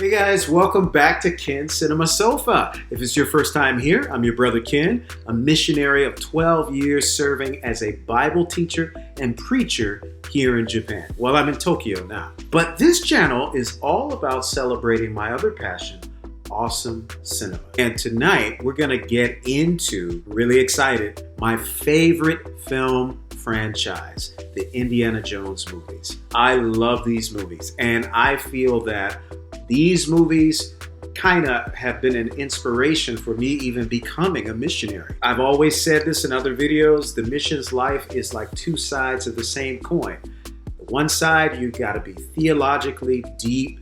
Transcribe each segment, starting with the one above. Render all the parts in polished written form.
Hey guys, welcome back to Ken's Cinema Sofa. If it's your first time here, I'm your brother Ken, a missionary of 12 years serving as a Bible teacher and preacher here in Japan. Well, I'm in Tokyo now. But this channel is all about celebrating my other passion, awesome cinema. And tonight we're gonna get into, really excited, my favorite film franchise, the Indiana Jones movies. I love these movies, and I feel that these movies kind of have been an inspiration for me even becoming a missionary. I've always said this in other videos, the missions life is like two sides of the same coin. One side, you gotta be theologically deep,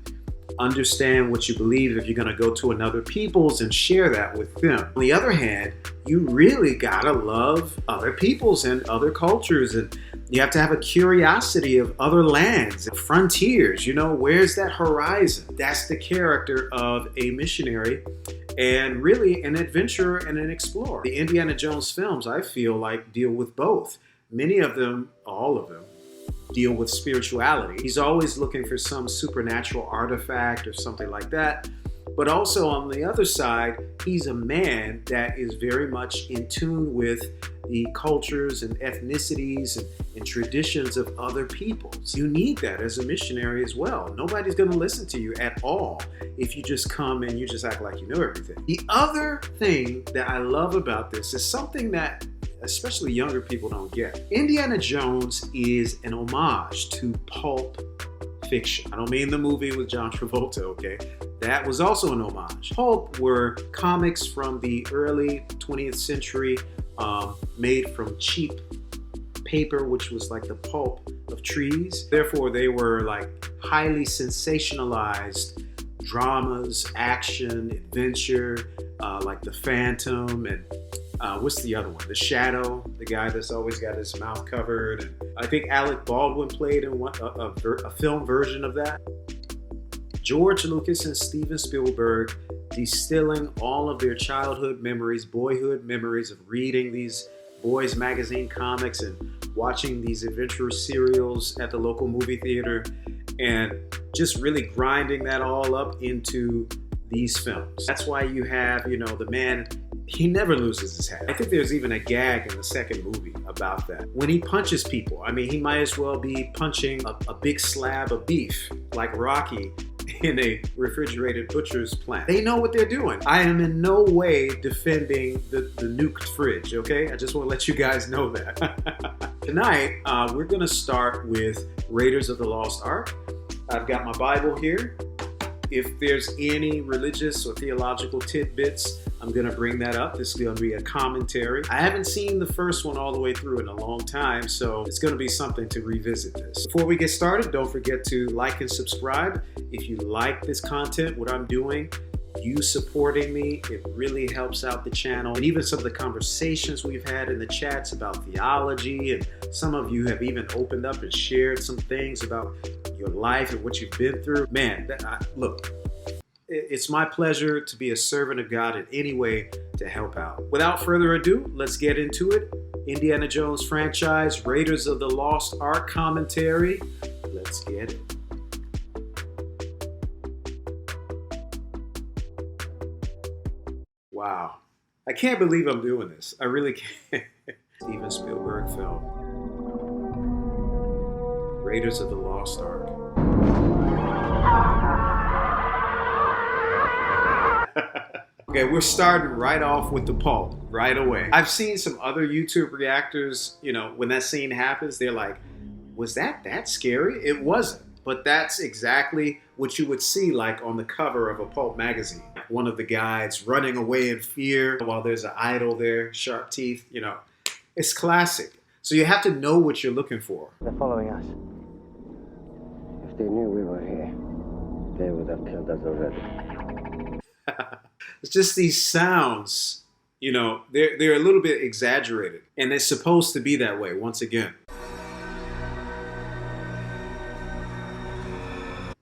understand what you believe if you're gonna go to another peoples and share that with them. On the other hand, you really gotta love other peoples and other cultures, and you have to have a curiosity of other lands and frontiers. You know, where's that horizon? That's the character of a missionary and really an adventurer and an explorer. The Indiana Jones films, I feel like, deal with both. Many of them, all of them, deal with spirituality. He's always looking for some supernatural artifact or something like that. But also on the other side, he's a man that is very much in tune with the cultures and ethnicities and traditions of other peoples. You need that as a missionary as well. Nobody's going to listen to you at all if you just come and you just act like you know everything. The other thing that I love about this is something that especially younger people don't get. Indiana Jones is an homage to pulp fiction. I don't mean the movie with John Travolta, okay? That was also an homage. Pulp were comics from the early 20th century made from cheap paper, which was like the pulp of trees. Therefore, they were like highly sensationalized dramas, action, adventure, like The Phantom and what's the other one? The Shadow, the guy that's always got his mouth covered. And I think Alec Baldwin played in a film version of that. George Lucas and Steven Spielberg distilling all of their childhood memories, boyhood memories of reading these boys magazine comics and watching these adventure serials at the local movie theater and just really grinding that all up into these films. That's why you have, you know, the man, he never loses his hat. I think there's even a gag in the second movie about that. When he punches people, I mean, he might as well be punching a big slab of beef like Rocky in a refrigerated butcher's plant. They know what they're doing. I am in no way defending the nuked fridge, okay? I just want to let you guys know that. Tonight, we're gonna start with Raiders of the Lost Ark. I've got my Bible here. If there's any religious or theological tidbits, I'm gonna bring that up. This is gonna be a commentary. I haven't seen the first one all the way through in a long time, so it's gonna be something to revisit this. Before we get started, don't forget to like and subscribe. If you like this content, what I'm doing, you supporting me, it really helps out the channel. And even some of the conversations we've had in the chats about theology, and some of you have even opened up and shared some things about your life and what you've been through. Man, look, it's my pleasure to be a servant of God in any way to help out. Without further ado, let's get into it. Indiana Jones franchise, Raiders of the Lost Ark commentary. Let's get it. Wow. I can't believe I'm doing this. I really can't. Steven Spielberg film. Raiders of the Lost Ark. Okay, we're starting right off with the pulp, right away. I've seen some other YouTube reactors, you know, when that scene happens, they're like, was that scary? It wasn't, but that's exactly what you would see like on the cover of a pulp magazine. One of the guys running away in fear while there's an idol there, sharp teeth, you know. It's classic. So you have to know what you're looking for. They're following us. If they knew we were here, they would have killed us already. It's just these sounds, you know, they're a little bit exaggerated. And it's supposed to be that way, once again.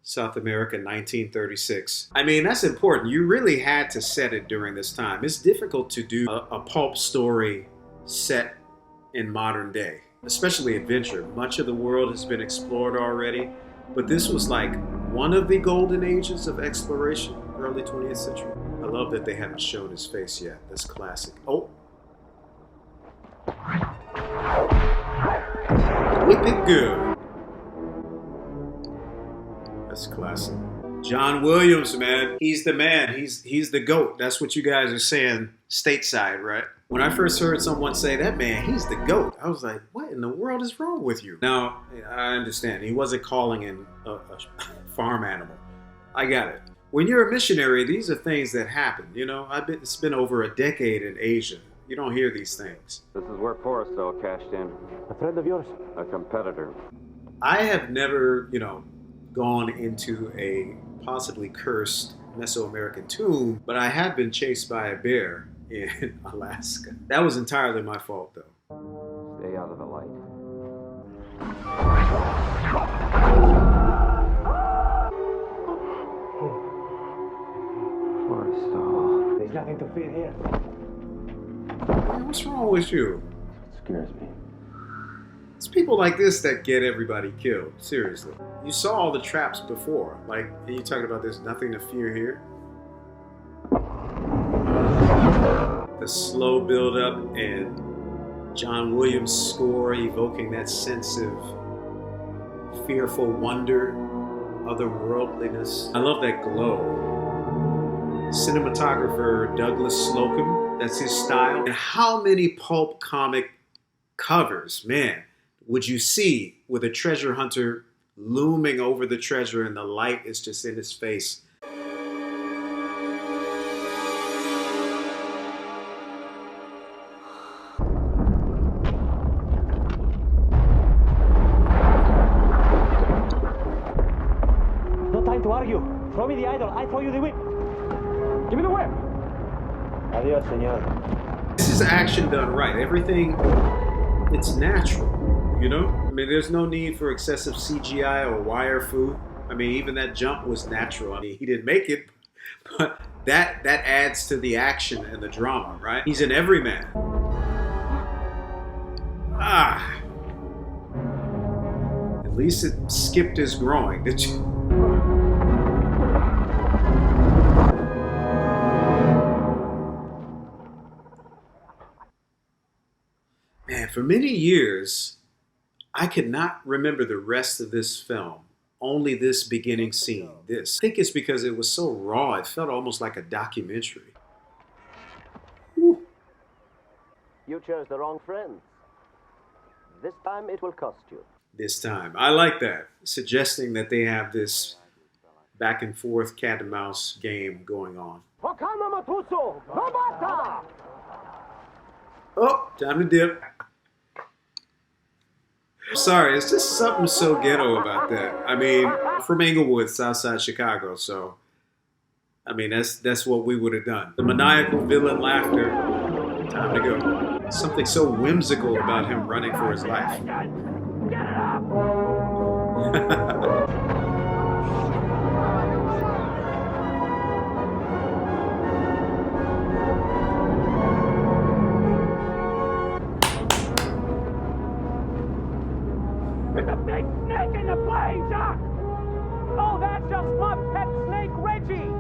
South America, 1936. I mean, that's important. You really had to set it during this time. It's difficult to do a pulp story set in modern day, especially adventure. Much of the world has been explored already. But this was like one of the golden ages of exploration, early 20th century. I love that they haven't shown his face yet. That's classic. Oh. Whip it good. That's classic. John Williams, man. He's the man. He's the GOAT. That's what you guys are saying stateside, right? When I first heard someone say that, man, he's the GOAT, I was like, what in the world is wrong with you? Now, I understand. He wasn't calling in a farm animal. I got it. When you're a missionary, these are things that happen. You know, it's been over a decade in Asia. You don't hear these things. This is where Forrestal cashed in. A friend of yours? A competitor. I have never, gone into a possibly cursed Mesoamerican tomb, but I have been chased by a bear in Alaska. That was entirely my fault, though. Stay out of the light. Forrestal. There's nothing to fear here. Man, what's wrong with you? It scares me. It's people like this that get everybody killed. Seriously. You saw all the traps before. Like, and you talking about there's nothing to fear here? The slow build up and John Williams' score evoking that sense of fearful wonder, otherworldliness. I love that glow. Cinematographer Douglas Slocum, that's his style. And how many pulp comic covers, man, would you see with a treasure hunter looming over the treasure and the light is just in his face? No time to argue. Throw me the idol, I throw you the whip. Give me the whip. Adios, señor. This is action done right. Everything, it's natural, you know? I mean, there's no need for excessive CGI or wire food. I mean, even that jump was natural. I mean, he didn't make it, but that adds to the action and the drama, right? He's an everyman. At least it skipped his groin, did you? Man, for many years, I could not remember the rest of this film. Only this beginning scene, this. I think it's because it was so raw, it felt almost like a documentary. Whew. You chose the wrong friend. This time it will cost you. This time. I like that. Suggesting that they have this back and forth cat and mouse game going on. Oh, time to dip. Sorry, it's just something so ghetto about that. I mean, from Inglewood, Southside Chicago, so I mean that's what we would have done. The maniacal villain laughter. Time to go. Something so whimsical about him running for his life. There's a big snake in the plane, Doc! Oh, that's just my pet snake, Reggie!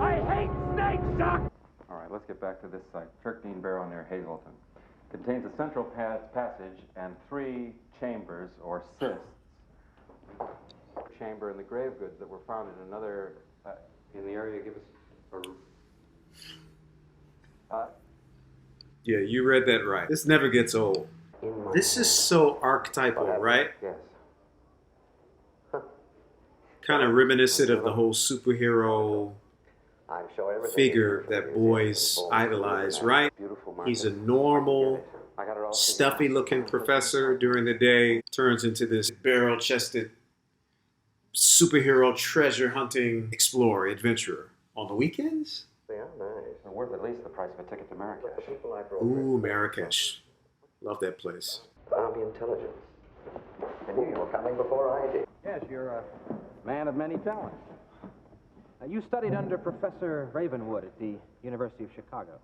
I hate snakes, Doc! All right, let's get back to this site. 13 Barrow near Hazleton. Contains a central passage and 3 chambers, or cysts. Chamber and the grave goods that were found in another, in the area. Give us Yeah, you read that right. This never gets old. This is so archetypal, right? Yes. Kind of reminiscent of the whole superhero figure that boys idolize, right? He's a normal, stuffy-looking professor during the day, turns into this barrel-chested superhero treasure hunting explorer, adventurer. On the weekends? They are nice. They're worth at least the price of a ticket to Marrakesh. Ooh, Marrakesh. Love that place. Army intelligence. I knew you were coming before I did. Yes, you're a man of many talents. You studied under Professor Ravenwood at the University of Chicago.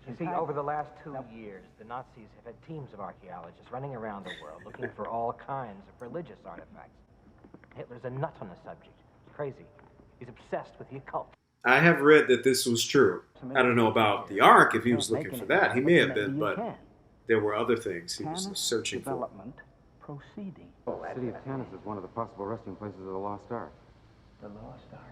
You see, over the last 2 years, the Nazis have had teams of archaeologists running around the world looking for all kinds of religious artifacts. Hitler's a nut on the subject. He's crazy. He's obsessed with the occult. I have read that this was true. I don't know about the Ark, if he was looking for that. He may have been, but there were other things he was searching for. Development proceeding. The city of Tanis is one of the possible resting places of the Lost Ark. The Lost Ark?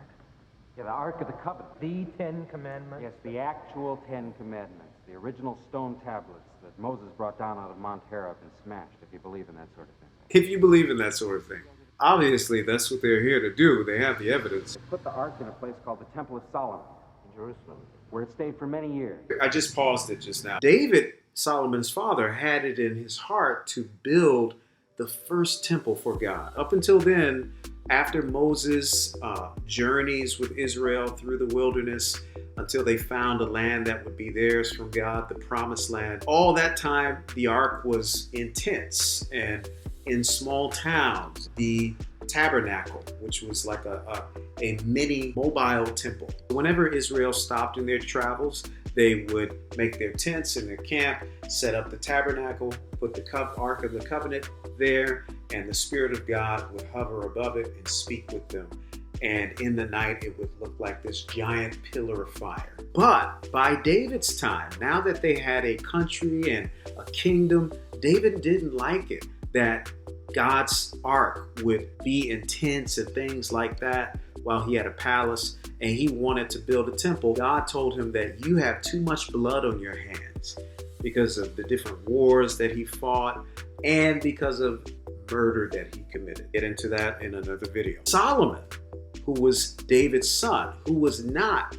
Yeah, the Ark of the Covenant. The Ten Commandments? Yes, the actual Ten Commandments. The original stone tablets that Moses brought down out of Mount Hera have been smashed, if you believe in that sort of thing. If you believe in that sort of thing. Obviously, that's what they're here to do. They have the evidence. They put the Ark in a place called the Temple of Solomon in Jerusalem, where it stayed for many years. I just paused it just now. David, Solomon's father, had it in his heart to build the first temple for God. Up until then, after Moses' journeys with Israel through the wilderness, until they found a land that would be theirs from God, the promised land, all that time, the Ark was in tents and in small towns. The tabernacle, which was like a mini mobile temple. Whenever Israel stopped in their travels, they would make their tents in their camp, set up the tabernacle, put the Ark of the Covenant there, and the Spirit of God would hover above it and speak with them. And in the night, it would look like this giant pillar of fire. But by David's time, now that they had a country and a kingdom, David didn't like it that God's Ark would be in tents and things like that while he had a palace, and he wanted to build a temple. God told him that you have too much blood on your hands because of the different wars that he fought and because of murder that he committed. Get into that in another video. Solomon, who was David's son, who was not,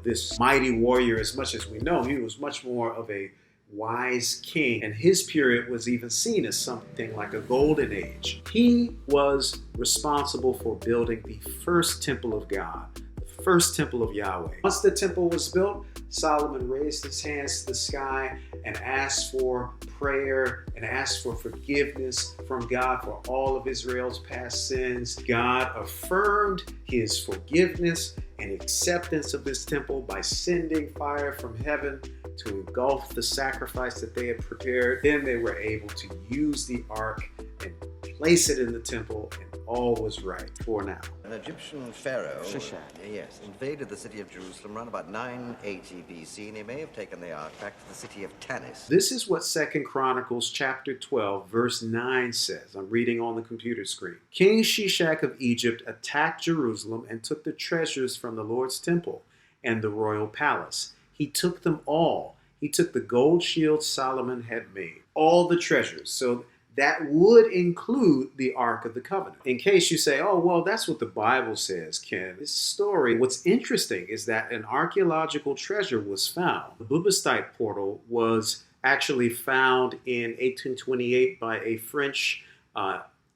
this mighty warrior as much as we know. He was much more of a wise king, and his period was even seen as something like a golden age. He was responsible for building the first temple of God, the first temple of Yahweh. Once the temple was built, Solomon raised his hands to the sky and asked for prayer and asked for forgiveness from God for all of Israel's past sins. God affirmed his forgiveness and acceptance of this temple by sending fire from heaven to engulf the sacrifice that they had prepared. Then they were able to use the Ark and place it in the temple, and all was right for now. An Egyptian pharaoh, Shishak, yes, invaded the city of Jerusalem around about 980 BC, and he may have taken the Ark back to the city of Tanis. This is what 2 Chronicles chapter 12, verse 9 says. I'm reading on the computer screen. King Shishak of Egypt attacked Jerusalem and took the treasures from the Lord's temple and the royal palace. He took them all. He took the gold shield Solomon had made, all the treasures. So that would include the Ark of the Covenant. In case you say, oh, well, that's what the Bible says, Ken. This story, what's interesting is that an archaeological treasure was found. The Bubastite portal was actually found in 1828 by a French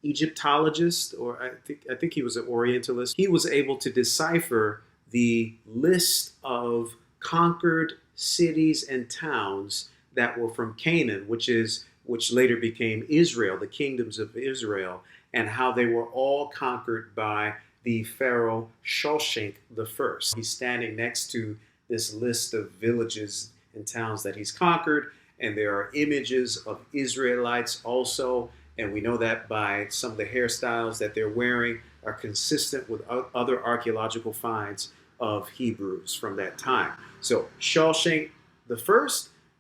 Egyptologist, or I think he was an Orientalist. He was able to decipher the list of conquered cities and towns that were from Canaan, which later became Israel, the kingdoms of Israel, and how they were all conquered by the pharaoh Shoshenq I. He's standing next to this list of villages and towns that he's conquered, and there are images of Israelites also, and we know that by some of the hairstyles that they're wearing are consistent with other archaeological finds of Hebrews from that time. So Shoshenq I,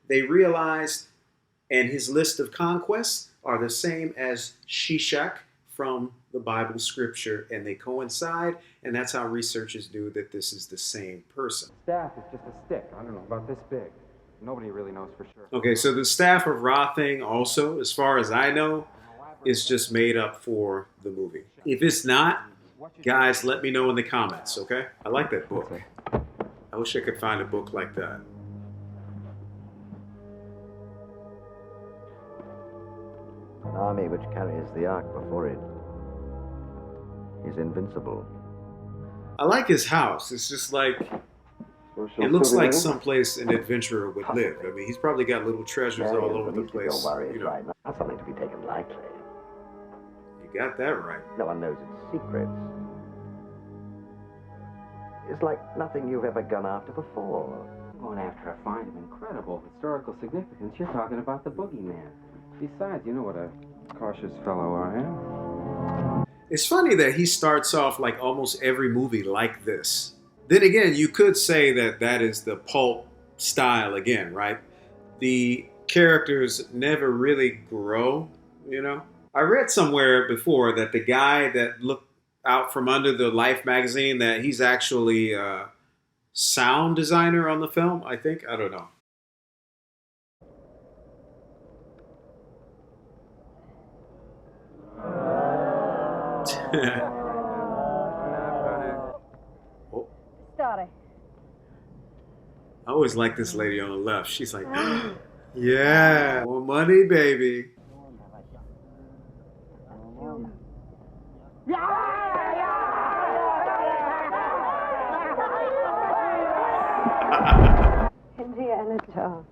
they realized, and his list of conquests are the same as Shishak from the Bible scripture, and they coincide, and that's how researchers do that this is the same person. Staff is just a stick, I don't know, about this big. Nobody really knows for sure. Okay, so the staff of Ra thing also, as far as I know, is just made up for the movie. If it's not, guys, let me know in the comments, okay? I like that book. I wish I could find a book like that. An army which carries the Ark before it is invincible. I like his house. It's just like, it looks like someplace an adventurer would live. I mean, he's probably got little treasures all over the place. Right. Not something to be taken lightly. You got that right. No one knows its secrets. It's like nothing you've ever gone after before. Going after a find of incredible historical significance, you're talking about the boogeyman. Besides, you know what a cautious fellow I am. It's funny that he starts off like almost every movie like this. Then again, you could say that that is the Pulp style again, right? The characters never really grow, you know? I read somewhere before that the guy that looked out from under the Life magazine, that he's actually a sound designer on the film, I think. I don't know. Oh. Sorry. I always like this lady on the left. She's like, yeah, more money, baby. Indiana Jones.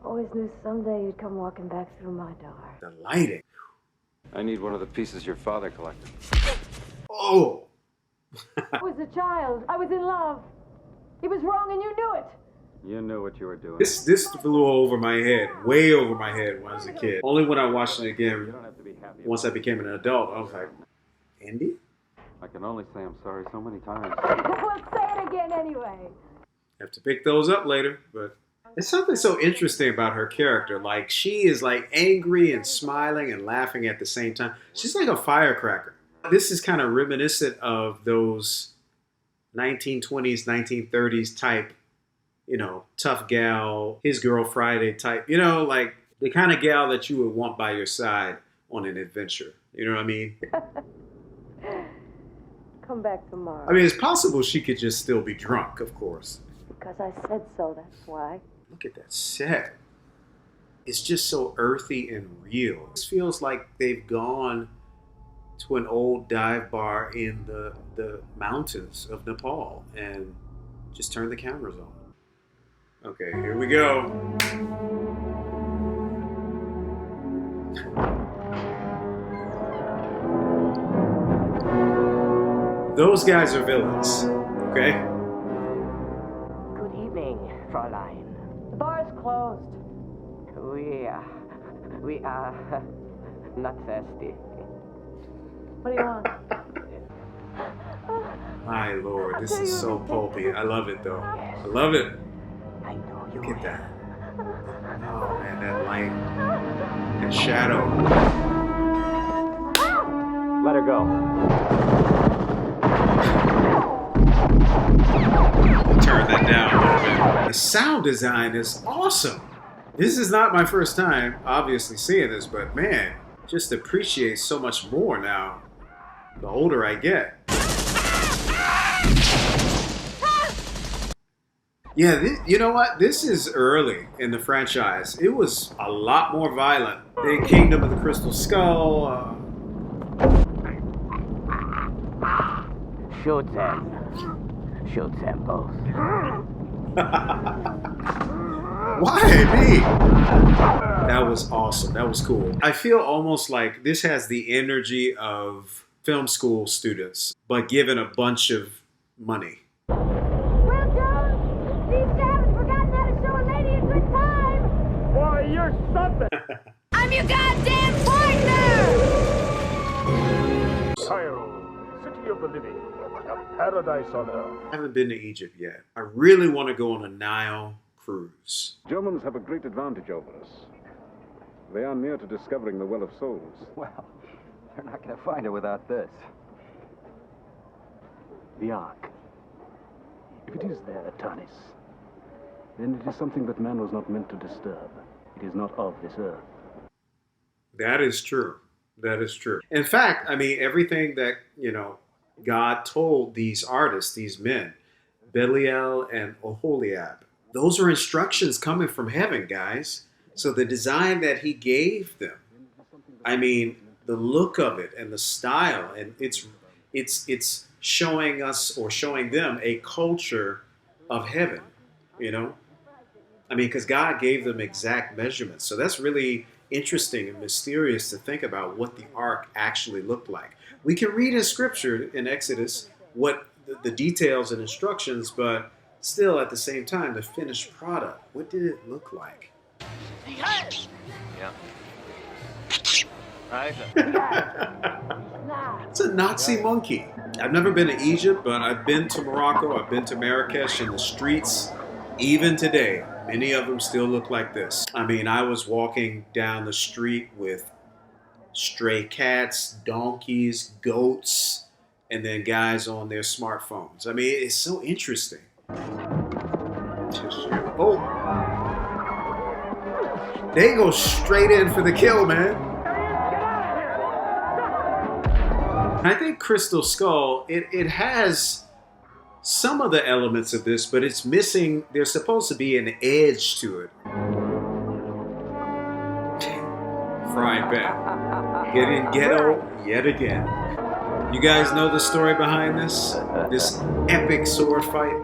Always knew someday you'd come walking back through my door. The lighting. I need one of the pieces your father collected. Oh! I was a child. I was in love. He was wrong and you knew it. You knew what you were doing. This flew over my head, way over my head when I was a kid. Only when I watched it You again, don't have to be happy. once I became an adult, I was like, Indy? I can only say I'm sorry so many times. Well, say it again anyway. Have to pick those up later, but there's something so interesting about her character. Like, she is like angry and smiling and laughing at the same time. She's like a firecracker. This is kind of reminiscent of those 1920s, 1930s type, you know, tough gal, his girl Friday type, you know, like the kind of gal that you would want by your side on an adventure. You know what I mean? Come back tomorrow. I mean, it's possible she could just still be drunk, of course. Because I said so, that's why. Look at that set. It's just so earthy and real. It feels like they've gone to an old dive bar in the mountains of Nepal and just turned the cameras on. Okay, here we go. Those guys are villains, okay? Good evening, Fräulein. The bar's closed. We are not thirsty. What do you want? My lord, this is so pulpy. I love it though. I love it. I know you Look at will. that. Oh man, that light and shadow. Let her go. Turn that down a little bit. The sound design is awesome. This is not my first time, obviously, seeing this, but man, just appreciate so much more now, the older I get. Yeah, you know what? This is early in the franchise. It was a lot more violent. The Kingdom of the Crystal Skull. Shoot them. Shoot them both. Why me? That was awesome. That was cool. I feel almost like this has the energy of film school students, but given a bunch of money. Well, Jones, these haven't forgotten how to show a lady a good time. Why, you're something. I'm your goddamn partner! Cairo, city of the living, a paradise on earth. I haven't been to Egypt yet. I really want to go on a Nile cruise. Germans have a great advantage over us. They are near to discovering the Well of Souls. Well, they're not going to find it without this. The Ark. If it is there, Tanis, then it is something that man was not meant to disturb. It is not of this earth. That is true. That is true. In fact, I mean, everything that, you know, God told these artists, these men, Belial and Oholiab, those are instructions coming from heaven, guys. So the design that he gave them, I mean, the look of it and the style, and it's showing us or showing them a culture of heaven, you know? I mean, because God gave them exact measurements. So that's really interesting and mysterious to think about what the ark actually looked like. We can read in scripture in Exodus what the details and instructions, but still at the same time, the finished product, what did it look like? Yeah. It's a Nazi monkey. I've never been to Egypt, but I've been to Morocco, I've been to Marrakesh, and the streets, even today, many of them still look like this. I mean, I was walking down the street with stray cats, donkeys, goats, and then guys on their smartphones. I mean, it's so interesting. Oh, they go straight in for the kill, man. I think Crystal Skull, it has some of the elements of this, but it's missing, there's supposed to be an edge to it. Frying pan. Getting ghetto yet again. You guys know the story behind this? This epic sword fight?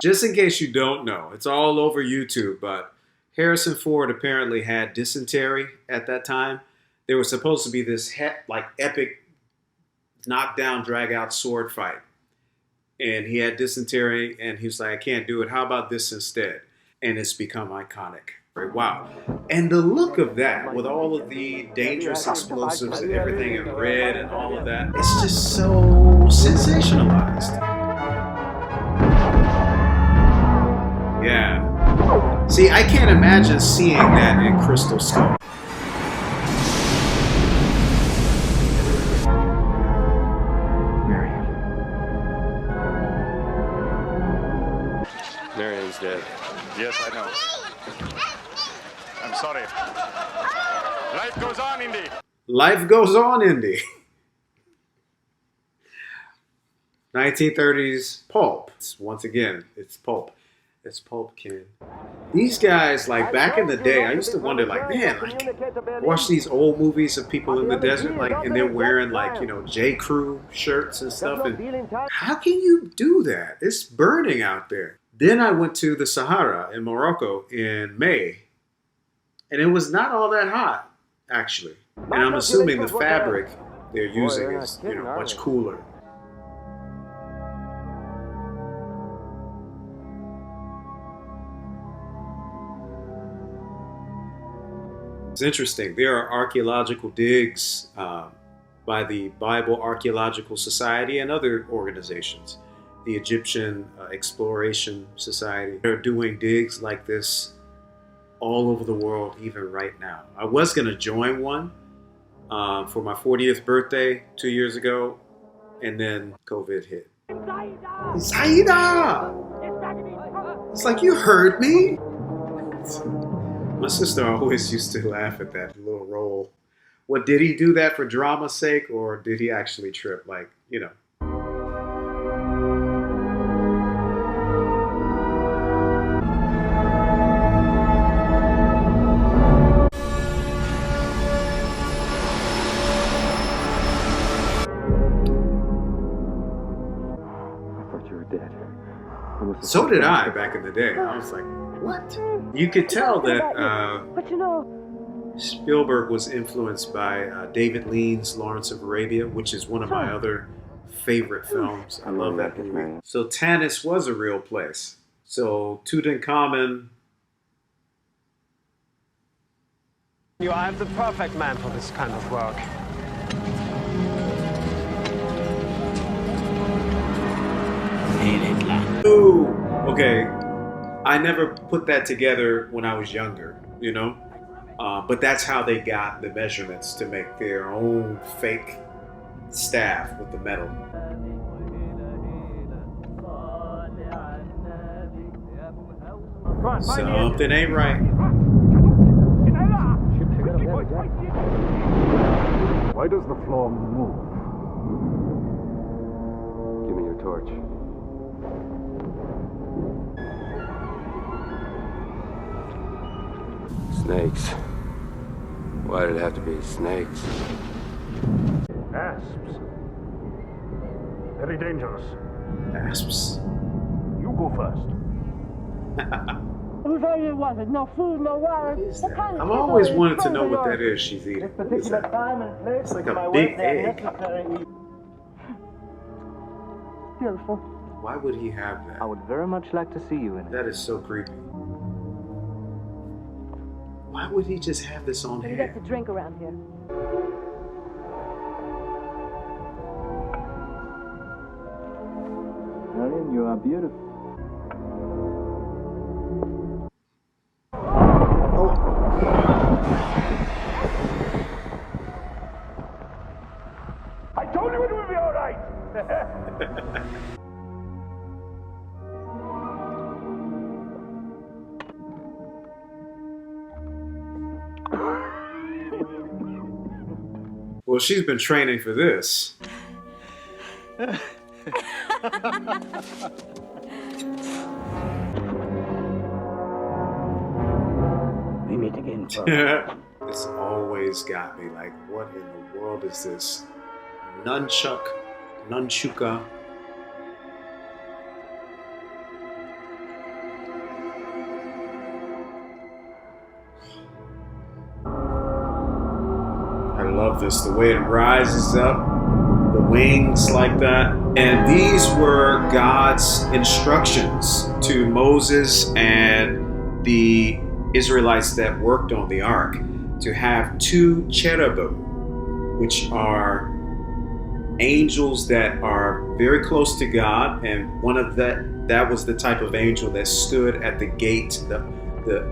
Just in case you don't know, it's all over YouTube, but Harrison Ford apparently had dysentery at that time. There was supposed to be this like epic knockdown, drag out sword fight. And he had dysentery and he was like, I can't do it. How about this instead? And it's become iconic. Right? Wow. And the look of that with all of the dangerous explosives and everything in red and all of that, it's just so sensationalized. Yeah. See, I can't imagine seeing that in Crystal Skull. Marian's dead. Yes, I know. I'm sorry. Life goes on, Indy. Life goes on, Indy. 1930s Pulp. Once again, it's Pulp. It's Pulp, kid. These guys, like back in the day, I used to wonder, like, man, like, watch these old movies of people in the desert, like, and they're wearing, like, you know, J. Crew shirts and stuff. And how can you do that? It's burning out there. Then I went to the Sahara in Morocco in May, and it was not all that hot, actually. And I'm assuming the fabric they're using is, you know, much cooler. It's interesting. There are archaeological digs by the Bible Archaeological Society and other organizations. The Egyptian Exploration Society. They're doing digs like this all over the world, even right now. I was going to join one for my 40th birthday 2 years ago, and then COVID hit. Zaida! It's like, you heard me? My sister always used to laugh at that little role. What, did he do that for drama's sake, or did he actually trip? Like, you know. So did I back in the day. I was like, what? You could tell that Spielberg was influenced by David Lean's Lawrence of Arabia, which is one of my other favorite films. I love that movie. So Tanis was a real place. So Tutankhamun. You are the perfect man for this kind of work. Ooh, okay. I never put that together when I was younger, you know? But that's how they got the measurements to make their own fake staff with the metal. Something ain't right. Why does the floor move? Give me your torch. Snakes. Why did it have to be snakes? Asps. Very dangerous. Asps. You go first. No food, no water. I've always wanted to know what that is she's eating. It's like a big egg. beautiful. Why would he have that? I would very much like to see you in it. That is so creepy. Why would he just have this on But he hand? gets a drink around here. Medallion, you are beautiful. I told you it would be all right. Well, she's been training for this. We meet again, brother. It's always got me like, what in the world is this? Nunchuka. I love this, the way it rises up, the wings like that. And these were God's instructions to Moses and the Israelites that worked on the ark, to have 2 cherubim, which are angels that are very close to God, and one of that was the type of angel that stood at the gate, the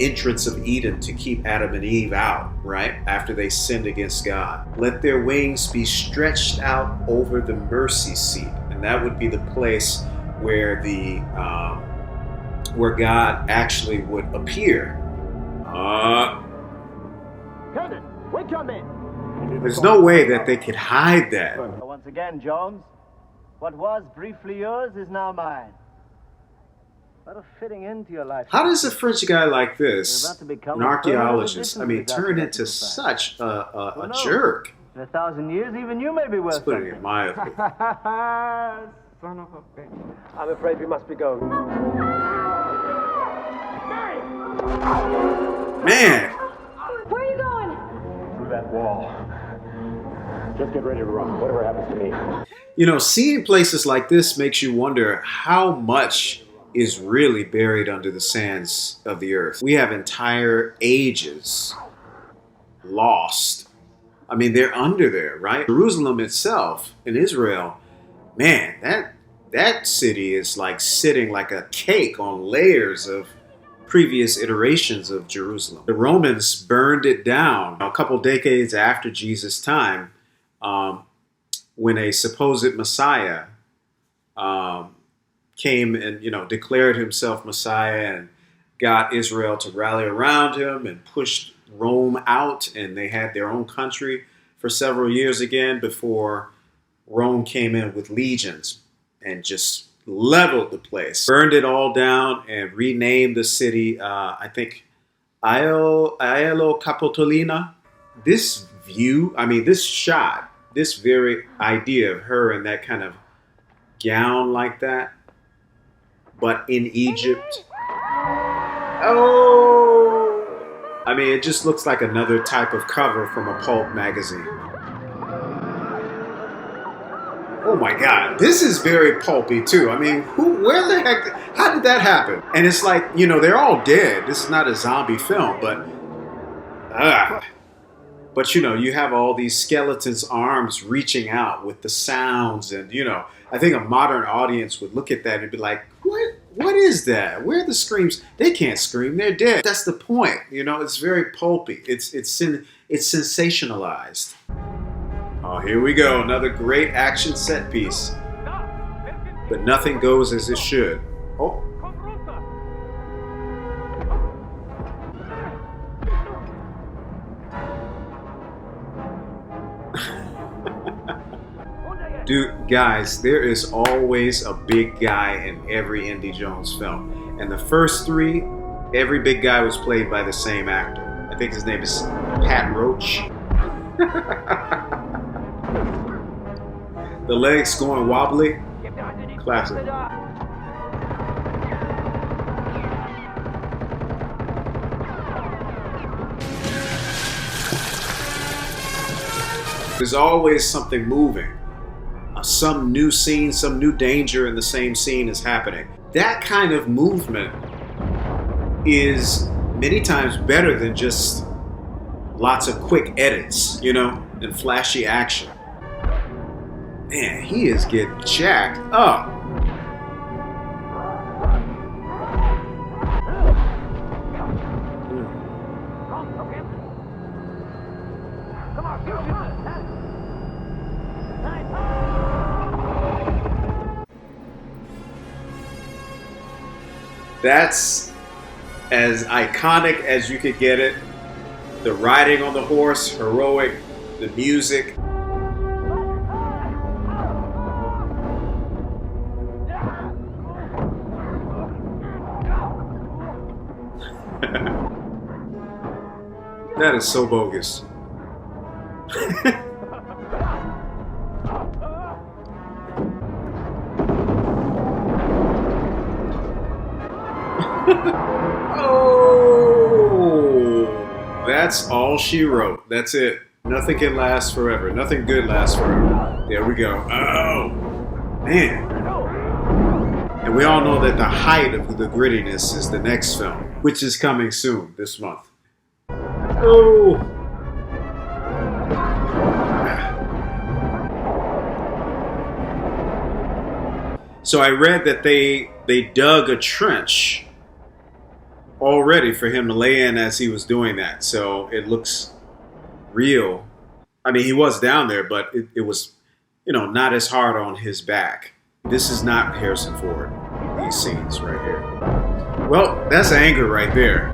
entrance of Eden, to keep Adam and Eve out, right? After they sinned against God. Let their wings be stretched out over the mercy seat. And that would be the place where where God actually would appear. Curtain, we come in. There's no way that they could hide that. Once again, Jones, what was briefly yours is now mine. What a fitting end to your life. How does a French guy like this, an archaeologist, turn into such a jerk? In 1,000 years, even you may be worth Let's put it mildly. Son of a bitch. I'm afraid we must be going. Man! Where are you going? Through that wall. Just get ready to run, whatever happens to me. You know, seeing places like this makes you wonder how much is really buried under the sands of the earth. We have entire ages lost. I mean, they're under there, right? Jerusalem itself in Israel, man, that city is like sitting like a cake on layers of previous iterations of Jerusalem. The Romans burned it down a couple decades after Jesus' time, when a supposed Messiah came and, declared himself Messiah and got Israel to rally around him and pushed Rome out, and they had their own country for several years again before Rome came in with legions and just leveled the place, burned it all down, and renamed the city, I think, Aelo Capitolina. This view, this shot, this very idea of her in that kind of gown like that, but in Egypt. Oh! It just looks like another type of cover from a Pulp magazine. Oh my God, this is very pulpy too. Where the heck, how did that happen? And it's like, they're all dead. This is not a zombie film, but you have all these skeletons' arms reaching out with the sounds, and I think a modern audience would look at that and be like, what is that? Where are the screams? They can't scream, they're dead. That's the point. It's very pulpy. It's sensationalized. Oh, here we go. Another great action set piece. But nothing goes as it should. Oh. Dude, guys, there is always a big guy in every Indy Jones film. And the first 3, every big guy was played by the same actor. I think his name is Pat Roach. The legs going wobbly. Classic. There's always something moving. some new scene, some new danger in the same scene is happening. That kind of movement is many times better than just lots of quick edits, you know, and flashy action. Man, he is getting jacked up. That's as iconic as you could get it. The riding on the horse, heroic, the music. That is so bogus. Oh, that's all she wrote. That's it. Nothing can last forever. Nothing good lasts forever. There we go. Oh, man. And we all know that the height of the grittiness is the next film, which is coming soon this month. Oh. So I read that they dug a trench already for him to lay in as he was doing that. So it looks real. I mean, he was down there, but it was, you know, not as hard on his back. This is not Harrison Ford, these scenes right here. Well, that's anger right there.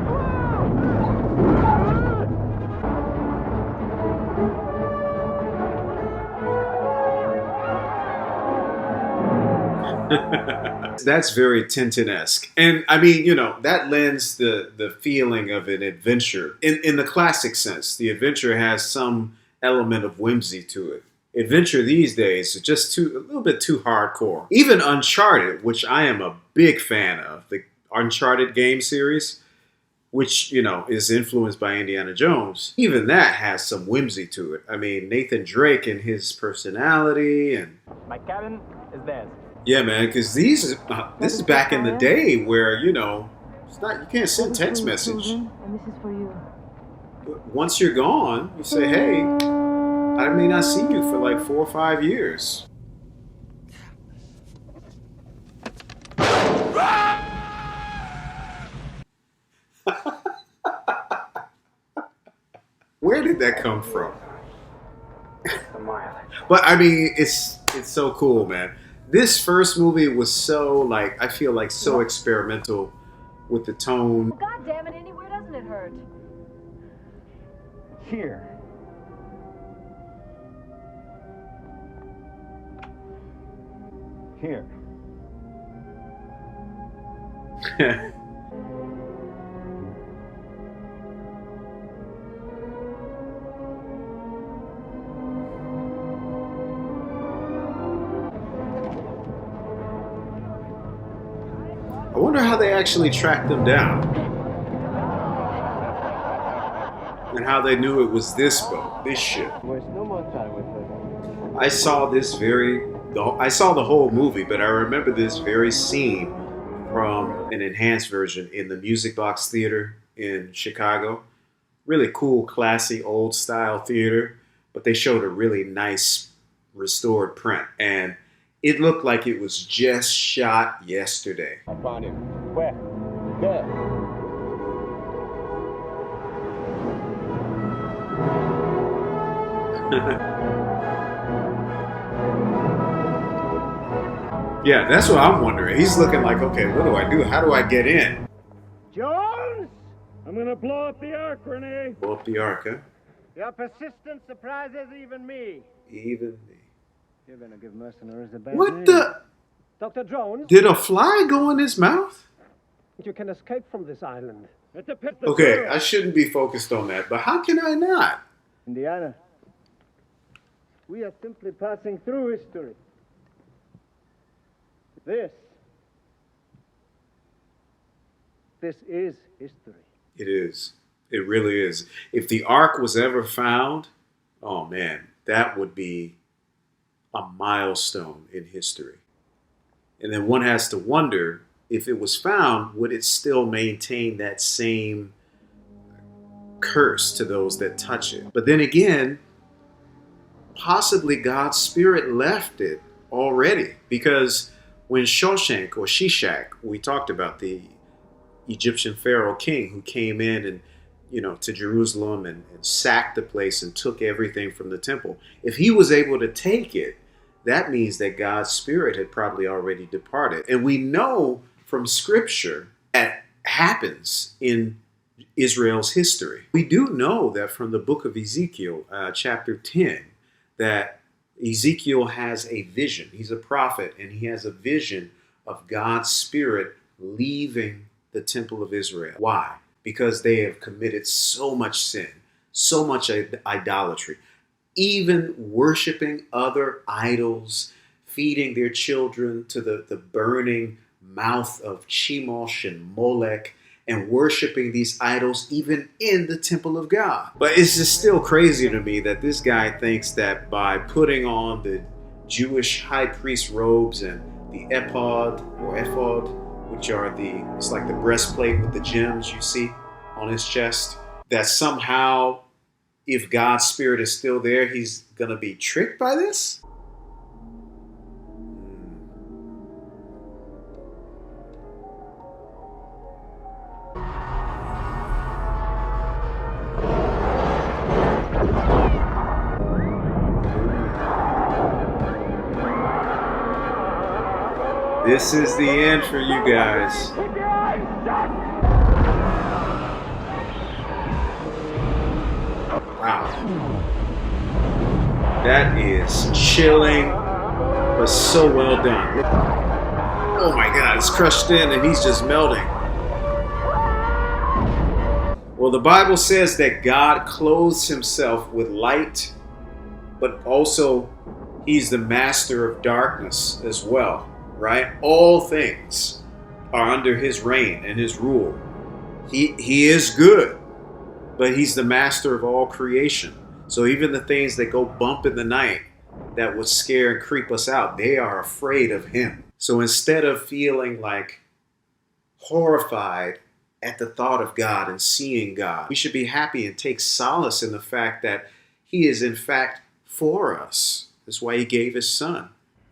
That's very Tintin-esque. And I mean, you know, that lends the feeling of an adventure. In the classic sense, the adventure has some element of whimsy to it. Adventure these days is just a little bit too hardcore. Even Uncharted, which I am a big fan of, the Uncharted game series, which, you know, is influenced by Indiana Jones, even that has some whimsy to it. I mean, Nathan Drake and his personality and... My cabin is theirs. Yeah, man, because this is back in the day where, you know, it's not, you can't send text message. And this is for you. Once you're gone, you say, hey, I may not see you for like 4 or 5 years. Where did that come from? But I mean, it's so cool, man. This first movie was so, like, I feel like so experimental with the tone. God damn it, Indy, where doesn't it hurt? Here. Here. I wonder how they actually tracked them down. And how they knew it was this boat, this ship. Waste no more time with it. I saw the whole movie, but I remember this very scene from an enhanced version in the Music Box Theater in Chicago. Really cool, classy, old style theater, but they showed a really nice restored print. And it looked like it was just shot yesterday. I found him. Where? There. Yeah, that's what I'm wondering. He's looking like, okay, what do I do? How do I get in? Jones! I'm gonna blow up the Ark, Renee. Blow up the Ark, huh? Your persistence surprises even me. Even me. You're gonna give mercenaries a bad What name. the? Dr. Jones? Did a fly go in his mouth? You can escape from this island. Okay, I shouldn't be focused on that, but how can I not? Indiana, we are simply passing through history. This is history. It is. It really is. If the Ark was ever found, oh man, that would be a milestone in history. And then one has to wonder, if it was found, would it still maintain that same curse to those that touch it? But then again, possibly God's Spirit left it already, because when Shoshenq or Shishak, we talked about the Egyptian pharaoh king who came in and, to Jerusalem and sacked the place and took everything from the temple. If he was able to take it, that means that God's Spirit had probably already departed. And we know from Scripture that happens in Israel's history. We do know that from the book of Ezekiel, chapter 10, that Ezekiel has a vision. He's a prophet, and he has a vision of God's Spirit leaving the temple of Israel. Why? Because they have committed so much sin, so much idolatry, even worshiping other idols, feeding their children to the burning mouth of Chemosh and Molech, and worshiping these idols even in the temple of God. But it's just still crazy to me that this guy thinks that by putting on the Jewish high priest robes and the ephod, which are it's like the breastplate with the gems you see on his chest, that somehow, if God's Spirit is still there, he's going to be tricked by this? This is the end for you guys. Wow. That is chilling, but so well done. Oh my God, it's crushed in and he's just melting. Well, the Bible says that God clothes himself with light, but also he's the master of darkness as well. Right? All things are under his reign and his rule. He is good, but he's the master of all creation. So even the things that go bump in the night that would scare and creep us out, they are afraid of him. So instead of feeling like horrified at the thought of God and seeing God, we should be happy and take solace in the fact that he is in fact for us. That's why he gave his son.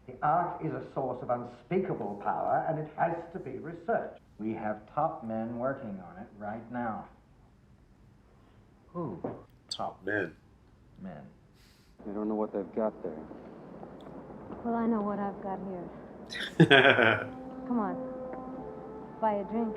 The Ark is a source of unspeakable power, and it has to be researched. We have top men working on it right now. Who? Top men. Men. We don't know what they've got there. Well, I know what I've got here. Come on. Buy a drink.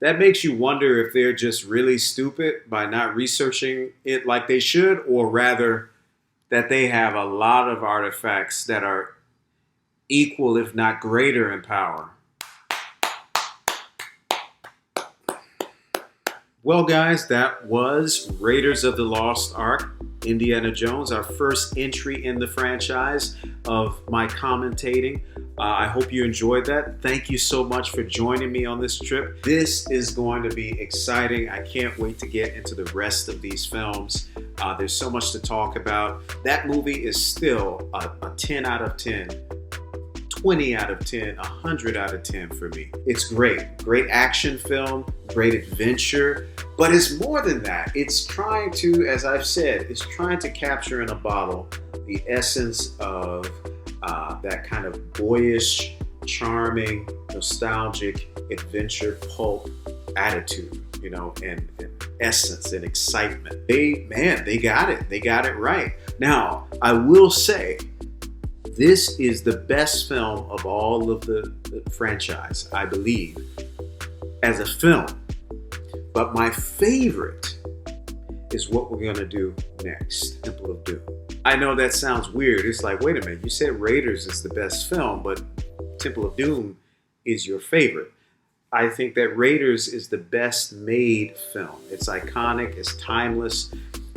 That makes you wonder if they're just really stupid by not researching it like they should, or rather that they have a lot of artifacts that are equal, if not greater, in power. Well, guys, that was Raiders of the Lost Ark, Indiana Jones, our first entry in the franchise of my commentating. I hope you enjoyed that. Thank you so much for joining me on this trip. This is going to be exciting. I can't wait to get into the rest of these films. There's so much to talk about. That movie is still a 10 out of 10, 20 out of 10, 100 out of 10 for me. It's great. Great action film, great adventure. But it's more than that. It's trying to, as I've said, it's trying to capture in a bottle the essence of that kind of boyish, charming, nostalgic, adventure pulp attitude, and essence and excitement. They got it. They got it right. Now, I will say, this is the best film of all of the franchise, I believe, as a film. But my favorite is what we're going to do next, Temple of Doom. I know that sounds weird. It's like, wait a minute, you said Raiders is the best film, but Temple of Doom is your favorite. I think that Raiders is the best made film. It's iconic, it's timeless,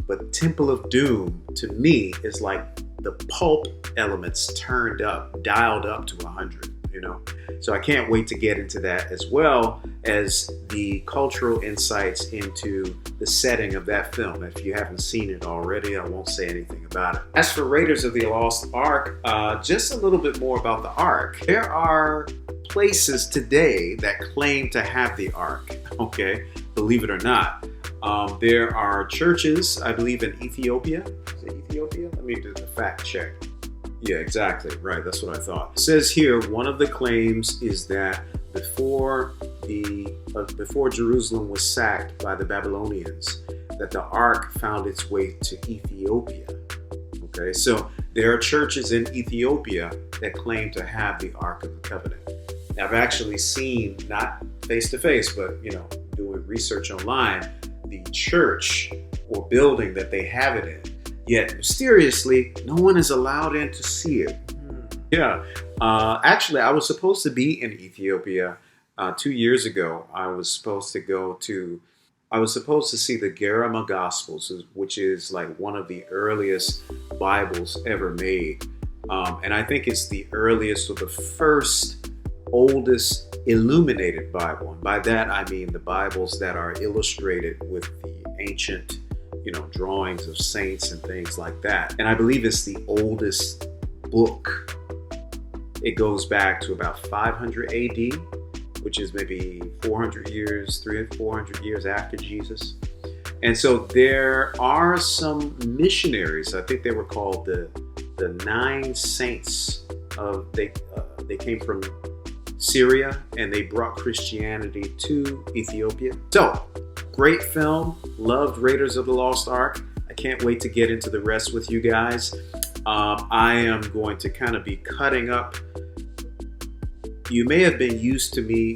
but Temple of Doom, to me, is like the pulp elements turned up, dialed up to 100, you know. So I can't wait to get into that, as well as the cultural insights into the setting of that film. If you haven't seen it already, I won't say anything about it. As for Raiders of the Lost Ark, just a little bit more about the Ark. There are places today that claim to have the Ark, okay, believe it or not. There are churches, I believe, in Ethiopia. Is it Ethiopia? Let me do the fact check. Yeah, exactly. Right, that's what I thought. It says here, one of the claims is that before Jerusalem was sacked by the Babylonians, that the Ark found its way to Ethiopia. Okay, so there are churches in Ethiopia that claim to have the Ark of the Covenant. Now, I've actually seen, not face to face, but doing research online, the church or building that they have it in. Yet mysteriously, no one is allowed in to see it. Yeah, actually, I was supposed to be in Ethiopia 2 years ago. I was supposed to see the Garama Gospels, which is like one of the earliest Bibles ever made. And I think it's the earliest or the first oldest illuminated Bible. And by that, I mean the Bibles that are illustrated with the ancient drawings of saints and things like that. And I believe it's the oldest book. It goes back to about 500 AD, which is maybe 400 years, 300, 400 years after Jesus. And so there are some missionaries, I think they were called the 9 saints they came from Syria, and they brought Christianity to Ethiopia. So, great film. Loved Raiders of the Lost Ark. I can't wait to get into the rest with you guys. I am going to kind of be cutting up. You may have been used to me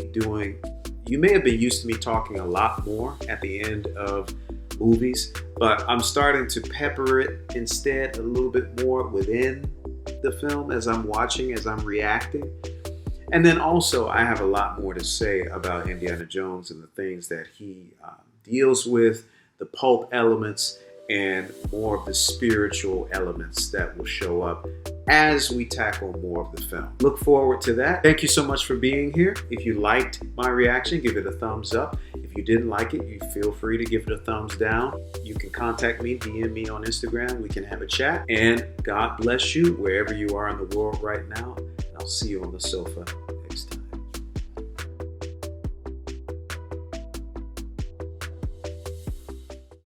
talking a lot more at the end of movies, but I'm starting to pepper it instead a little bit more within the film as I'm watching, as I'm reacting. And then also, I have a lot more to say about Indiana Jones and the things that he deals with, the pulp elements, and more of the spiritual elements that will show up as we tackle more of the film. Look forward to that. Thank you so much for being here. If you liked my reaction, give it a thumbs up. If you didn't like it, you feel free to give it a thumbs down. You can contact me, DM me on Instagram. We can have a chat. And God bless you wherever you are in the world right now. I'll see you on the sofa.